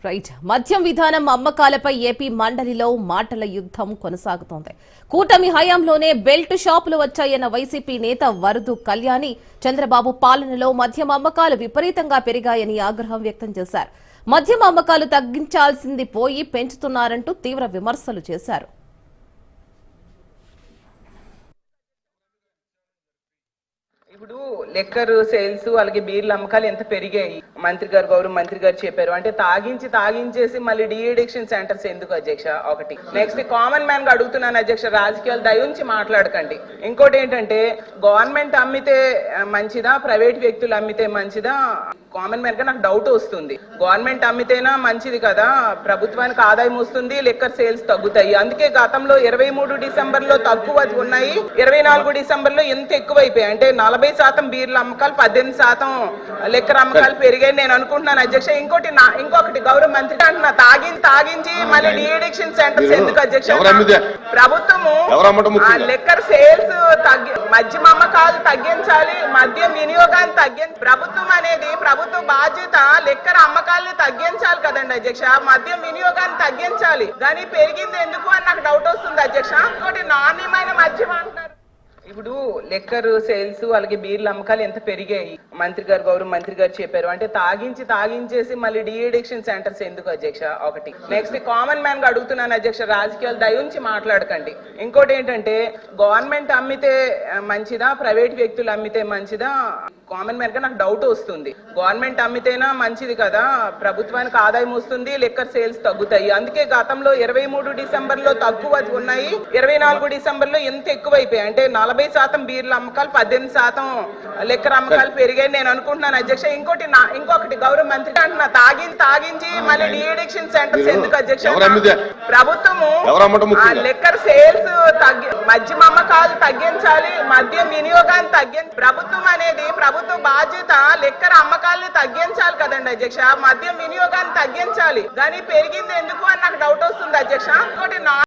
Right. మద్యం విధానం అమ్మకాలపై AP మండలిలో మాటల యుద్ధం కొనసాగుతోంది. కూటమి హయాంలోనే బెల్ట్ షాపులు వచ్చాయన్న వైసీపీ నేత వరదు కళ్యాణి చంద్రబాబు పాలనలో మద్యం అమ్మకాలు విపరీతంగా పెరిగాయని ఆగ్రహం వ్యక్తం చేశారు. మద్యం అమ్మకాలు తగ్గించాల్సింది పోయి పెంచుతున్నారంటూ తీవ్ర విమర్శలు చేశారు. ఇప్పుడు లెక్కర్ సేల్స్ అలాగే బీర్ల అమ్మకాలు ఎంత పెరిగాయి గౌరవ మంత్రి గారు చెప్పారు. అంటే తాగించేసి మళ్ళీ డీఎడిక్షన్ సెంటర్స్ ఎందుకు అధ్యక్ష? ఒకటి. నెక్స్ట్ కామన్ మ్యాన్ గా అడుగుతున్నాను అధ్యక్ష, రాజకీయాలు దయించి మాట్లాడకండి. ఇంకోటి ఏంటంటే గవర్నమెంట్ అమ్మితే మంచిదా ప్రైవేట్ వ్యక్తులు అమ్మితే మంచిదా? కామన్ మ్యాన్ గా నాకు డౌట్ వస్తుంది. గవర్నమెంట్ అమ్మితేనా మంచిది కదా, ప్రభుత్వానికి ఆదాయం వస్తుంది, లెక్కర్ సేల్స్ తగ్గుతాయి. అందుకే గతంలో 23 డిసెంబర్ లో తక్కువ ఉన్నాయి, 24 డిసెంబర్ లో ఎంత ఎక్కువైపోయాయి అంటే 40% బీర్ల అమ్మకాలు, 18% లెక్కర్ అమ్మకాలు పెరిగాయి నేను అనుకుంటున్నాను అధ్యక్ష. ఇంకొకటి గౌరవ మంత్రి అంటున్నా, తాగించి మళ్ళీ డీఎడిక్షన్ సెంటర్స్ ఎందుకు అధ్యక్ష? ప్రభుత్వము లెక్కర్ సేల్స్ మద్యం అమ్మకాలు తగ్గించాలి, మద్యం వినియోగాన్ని ప్రభుత్వం అనేది ప్రభుత్వ బాధ్యత లెక్కర్ అమ్మకాలను తగ్గించాలి కదండి అధ్యక్ష. మద్యం వినియోగాన్ని తగ్గించాలి, కానీ పెరిగింది ఎందుకు అని నాకు డౌట్ వస్తుంది అధ్యక్ష. ఇంకోటి నాణ్యమైన మద్యం అంటున్నారు. ఇప్పుడు లెక్కర్ సేల్స్ అలాగే బీర్ల అమ్మకాలు ఎంత పెరిగాయి గౌరవ మంత్రి గారు చెప్పారు. అంటే తాగించేసి మళ్ళీ డీఎడిక్షన్ సెంటర్స్ ఎందుకు అధ్యక్ష? ఒకటి. నెక్స్ట్ కామన్ మ్యాన్ గా అడుగుతున్నాను అధ్యక్ష, రాజకీయాలు దయించి మాట్లాడకండి. ఇంకోటి ఏంటంటే గవర్నమెంట్ అమ్మితే మంచిదా ప్రైవేట్ వ్యక్తులు అమ్మితే మంచిదా? కామన్ మ్యాన్ గా నాకు డౌట్ వస్తుంది. గవర్నమెంట్ అమ్మితేనా మంచిది కదా, ప్రభుత్వానికి ఆదాయం వస్తుంది, లెక్కర్ సేల్స్ తగ్గుతాయి. అందుకే గతంలో 23 డిసెంబర్ లో తక్కువ ఉన్నాయి, 24 డిసెంబర్ లో ఎంత ఎక్కువైపోయాయి అంటే 40% బీర్ల అమ్మకాలు, 18% లెక్కర్ అమ్మకాలు పెరిగాయి నేను అనుకుంటున్నాను అధ్యక్ష. ఇంకొకటి గౌరవ మంత్రి అంటున్నా, తాగించి మళ్ళీ డీఎడిక్షన్ సెంటర్స్ ఎందుకు అధ్యక్ష? ప్రభుత్వము లెక్కర్ సేల్స్ మద్యం అమ్మకాలు తగ్గించాలి, మద్యం వినియోగాన్ని ప్రభుత్వం అనేది ప్రభుత్వ బాధ్యత లెక్కర్ అమ్మకాలను తగ్గించాలి కదండి అధ్యక్ష. మద్యం వినియోగాన్ని తగ్గించాలి, కానీ పెరిగింది ఎందుకు అని నాకు డౌట్ వస్తుంది అధ్యక్ష. ఇంకోటి